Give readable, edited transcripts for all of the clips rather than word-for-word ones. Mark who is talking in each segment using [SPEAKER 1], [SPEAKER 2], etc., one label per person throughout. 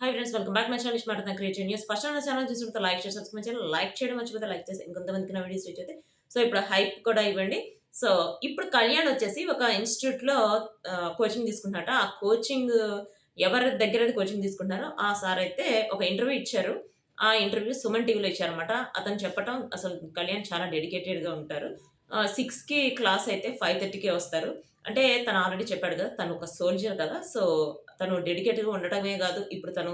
[SPEAKER 1] Hi friends, welcome back my channel smart creative news. First నా channel చూస్తుంటే like చేసి subscribe చేయాలి. Like చేయడం మర్చిపోతే లైక్ చేసి ఇంకొంతమందికి నా వీడియోస్ రీచ్ అయితే సో ఇప్పుడు హైప్ కూడా ఇవ్వండి. సో ఇప్పుడు కళ్యాణ్ వచ్చేసి ఒక ఇన్‌స్టిట్యూట్‌లో కోచింగ్ తీసుకుంటున్నారట. ఆ కోచింగ్ ఎవరి దగ్గరైతే కోచింగ్ తీసుకుంటున్నారో ఆ సార్ అయితే ఒక ఇంటర్వ్యూ ఇచ్చారు. ఆ ఇంటర్వ్యూ సుమన్ టీవీలో ఇచ్చారన్నమాట. అతను చెప్పటం అసలు కళ్యాణ్ చాలా డెడికేటెడ్‌గా ఉంటారు. 6కి క్లాస్ అయితే 5:30కే వస్తారు. అంటే తను ఆల్రెడీ చెప్పాడు కదా! తను ఒక సోల్జర్ కదా! సో తను డెడికేటెడ్‌గా ఉండటమే గాదు. ఇప్పుడు తను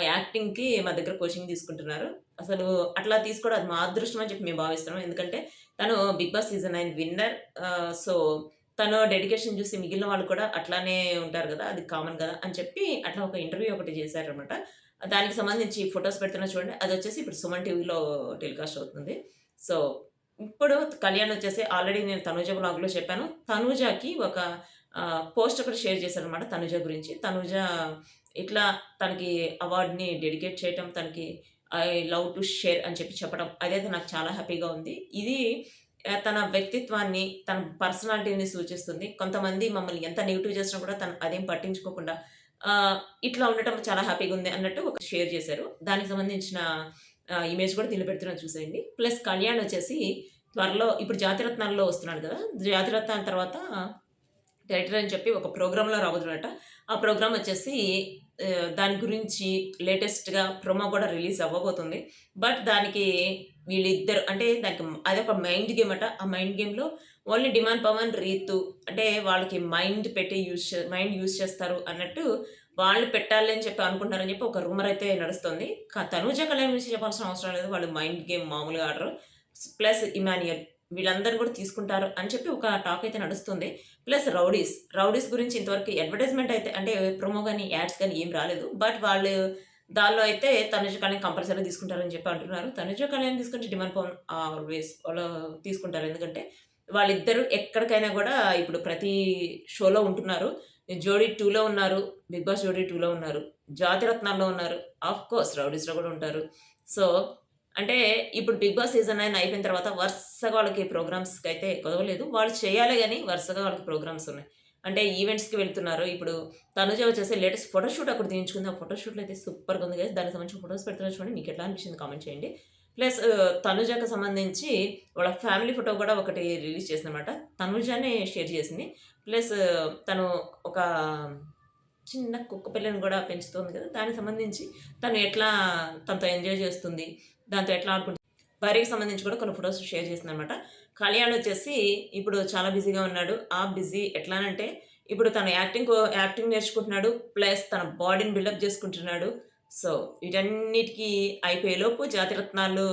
[SPEAKER 1] యాక్టింగ్‌కి మా దగ్గర కోచింగ్ తీసుకుంటున్నారు. అసలు అట్లా తీసుకోవడం అది మా అదృష్టం అని చెప్పి మేము భావిస్తున్నాం. ఎందుకంటే తను 'Bigg Boss' season 9 winner. So తను డెడికేషన్ చూసి మిగిలిన వాళ్ళు కూడా అట్లానే ఉంటారు గదా! అది కామన్ గదా! అని చెప్పి అట్లా ఒక ఇంటర్వ్యూ ఒకటి చేశారనమాట. దానికి సంబంధించి ఫోటోస్ పెడుతున్నా చూడండి. అదొచ్చేసి ఇప్పుడు సుమన్ టీవీలో టెలికాస్ట్ అవుతుంది. సో ఇప్పుడు కళ్యాణ్ వచ్చేసి ఆల్రెడీ నేను తనూజ వ్లాగ్‌లో చెప్పాను. తనూజకి ఒక పోస్ట్ ఒకటి షేర్ చేశారనమాట తనుజ గురించి. తనుజ ఇట్లా తనకి అవార్డ్‌ని డెడికేట్ చేయటం, తనకి ఐ లవ్ టు షేర్ అని చెప్పి చెప్పడం అదైతే నాకు చాలా హ్యాపీగా ఉంది. ఇది తన వ్యక్తిత్వాన్ని, తన పర్సనాలిటీని సూచిస్తుంది. కొంతమంది మమ్మల్ని ఎంత నెగెటివ్ చేసినా కూడా తను అదేం పట్టించుకోకుండా ఇట్లా ఉండటం చాలా హ్యాపీగా ఉంది అన్నట్టు ఒక షేర్ చేశారు. దానికి సంబంధించిన ఇమేజ్ కూడా దీనిలో పెడుతున్నాను చూసేయండి. ప్లస్ కళ్యాణ్ వచ్చేసి త్వరలో ఇప్పుడు జాతిరత్నాల్లో వస్తున్నాడు కదా! జాతిరత్నాల తర్వాత డైరెక్టర్ అని చెప్పి ఒక ప్రోగ్రామ్‌లో రాబోతున్నాడట. ఆ ప్రోగ్రామ్ వచ్చేసి దాని గురించి లేటెస్ట్‌గా ప్రోమో కూడా రిలీజ్ అవ్వబోతుంది. బట్ దానికి వీళ్ళిద్దరు అంటే దానికి అదొక మైండ్ గేమ్ అట. ఆ మైండ్ గేమ్‌లో ఓన్లీ డిమాండ్ పవన్, రీతు అంటే వాళ్ళకి మైండ్ పెట్టి మైండ్ యూజ్ చేస్తారు అన్నట్టు వాళ్ళు పెట్టాలి అని చెప్పి అనుకుంటున్నారని చెప్పి ఒక రూమర్ అయితే నడుస్తుంది. తనూజ కళ్యాణ్ గురించి చెప్పాల్సిన అవసరం లేదు. వాళ్ళు మైండ్ గేమ్ మామూలుగా ఆడరు. ప్లస్ ఇమాన్యుయల్ వీళ్ళందరూ కూడా తీసుకుంటారు అని చెప్పి ఒక టాక్ అయితే నడుస్తుంది. Plus rowdies. రౌడీస్ గురించి ఇంతవరకు అడ్వర్టైజ్‌మెంట్ అయితే అంటే ప్రోమో గాని, యాడ్స్ గాని ఏం రాలేదు. బట్ వాళ్ళు దానిలో అయితే తనుజ కళ్యాణ్ కంపల్సరీగా తీసుకుంటారని చెప్పి అంటున్నారు. తనుజ కళ్యాణ్ తీసుకుంటే డిమాండ్ పవన్ ఆల్‌వేస్ వాళ్ళు తీసుకుంటారు. ఎందుకంటే వాళ్ళిద్దరూ ఎక్కడికైనా గూడా ఇప్పుడు ప్రతి షోలో ఉంటున్నారు. 'జోడీ 2లో ఉన్నారు. 'బిగ్ బాస్' జోడీ 2లో ఉన్నారు. 'జాతిరత్నాల్లో' ఉన్నారు. ఆఫ్‌కోర్స్ 'రౌడీస్‌లో' గూడా ఉంటారు. సో అంటే ఇప్పుడు 'బిగ్ బాస్' సీజన్ 9 అయిపోయిన తర్వాత వరుసగా వాళ్ళకి ప్రోగ్రామ్స్‌కైతే కుదవలేదు. వాళ్ళు చేయాలి గాని వరుసగా వాళ్ళకి ప్రోగ్రామ్స్ ఉన్నాయి. అంటే ఈవెంట్స్‌కి వెళ్తున్నారు. ఇప్పుడు తనుజ వచ్చేసి లేటెస్ట్ ఫోటో షూట్ ఒకటి తీయించుకుంది. ఆ ఫోటో షూట్‌లో అయితే సూపర్‌గా ఉంది గైస్. దానికి సంబంధించిన ఫోటోస్ పెడుతున్నా చూడండి. మీకు ఎట్లా అనిపించింది కామెంట్ చేయండి. ప్లస్ తనుజకి సంబంధించి వాళ్ళ ఫ్యామిలీ ఫోటో కూడా ఒకటి రిలీజ్ చేసిందనమాట. తనుజనే షేర్ చేసింది. ప్లస్ తను ఒక చిన్న కుక్క పిల్లని గూడా పెంచుతోంది కదా! దానికి సంబంధించి తను ఎట్లా తనతో ఎంజాయ్ చేస్తుంది. దాంతో ఎట్లా ఆడుకుంటుంది. భార్యకి సంబంధించి కూడా కొన్ని ఫోటోస్ షేర్ చేసిందనమాట. కళ్యాణ్ వచ్చేసి ఇప్పుడు చాలా బిజీగా ఉన్నాడు. ఆ బిజీ ఎట్లానంటే ఇప్పుడు తను యాక్టింగ్ నేర్చుకుంటున్నాడు. ప్లస్ తన బాడీని బిల్డప్ చేసుకుంటున్నాడు. సో, వీటన్నిటికి అయిపోయేలోపు జాతిరత్నాలు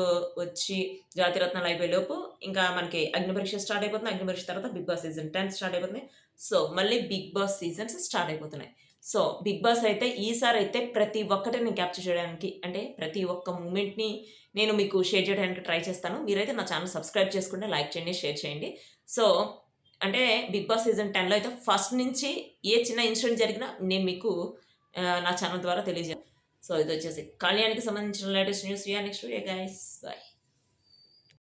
[SPEAKER 1] అయిపోయేలోపు ఇంకా మనకి అగ్నిపరీక్ష స్టార్ట్ అయిపోతుంది. అగ్నిపరీక్ష తర్వాత 'బిగ్ బాస్' సీజన్ 10 స్టార్ట్ అయిపోతుంది. సో, మళ్ళీ 'బిగ్ బాస్' సీజన్స్ స్టార్ట్ అయిపోతున్నాయి. సో, 'బిగ్ బాస్' అయితే ఈసారైతే ప్రతి ఒక్కటి నేను క్యాప్చర్ చేయడానికి అంటే ప్రతి ఒక్క మూమెంట్‌ని నేను మీకు షేర్ చేయడానికి ట్రై చేస్తాను. మీరైతే నా ఛానెల్ సబ్స్క్రైబ్ చేసుకుంటే లైక్ చేయండి, షేర్ చేయండి. సో, అంటే 'బిగ్ బాస్' సీజన్ 10లో అయితే ఫస్ట్ నుంచి ఏ చిన్న ఇన్సిడెంట్ జరిగినా నేను మీకు నా ఛానెల్ ద్వారా తెలియజేస్తాను. సో, ఇదొచ్చేసి కళ్యాణ్‌కి సంబంధించిన latest news. Next video guys. By.